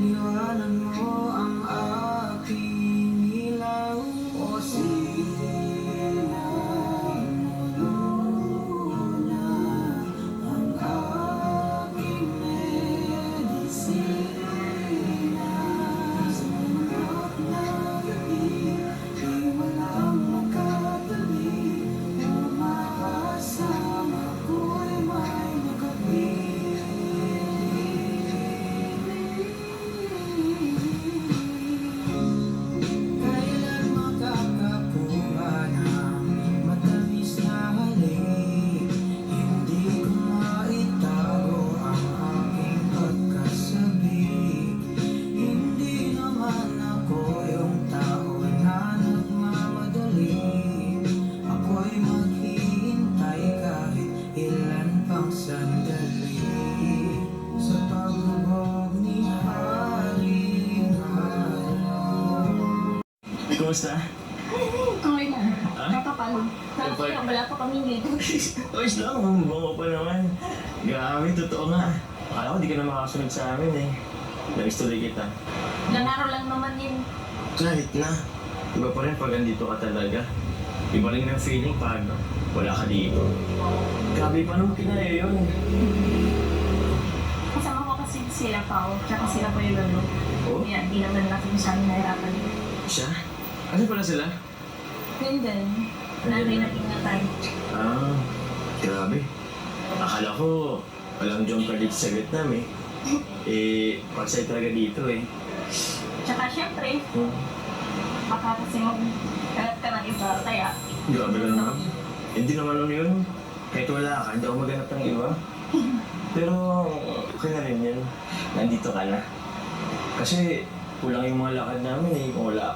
Iwanan mo ang aking ilaw o silang muna ang aking medisina. Sa mulot na gabi, di walang makatabi, umaasang ako'y may magabi. Kailan makakakuha ng matamis na halik? Hindi ko maitago ang aking pagkasabik. Hindi naman ako yung tao na nagmamadali. Ako'y maghihintay kahit ilan pang sandali sa pagbubog ni Haring Araw. Kumusta? Okay na. Ah? Nakapalo. Tapos Kapal. wala pa kami dito. Ayos lang, bumaba pa naman. Grabe, totoo nga. Akala ko di ka na makasunod sa amin eh. Nag-story kita. Lanaro lang naman yun. Kahit na. Iba pa rin pag andito ka talaga. Iba rin ng feeling pag wala ka dito. Grabe pa naman kinaya yun. Kasama ko kasi sila Pao, tsaka sila po yung lolo. Oh? Kaya di naman natin siya nahirapan. Siya? Ano pala sila? Yun din. Nanay na ingatan. Ah, grabe. Akala ko walang jump ka dito sa Vietnam eh. Pagsay talaga dito eh. Tsaka syempre, Hmm. baka kasi magkalat ka ng iba, kaya Grabe ka naman. Hindi naman ano yun. Kahit wala ka, hindi ako maghanap ng iba. Pero okay na rin yan. Nandito ka na. Kasi kulang yung mga lakad namin eh. Kung wala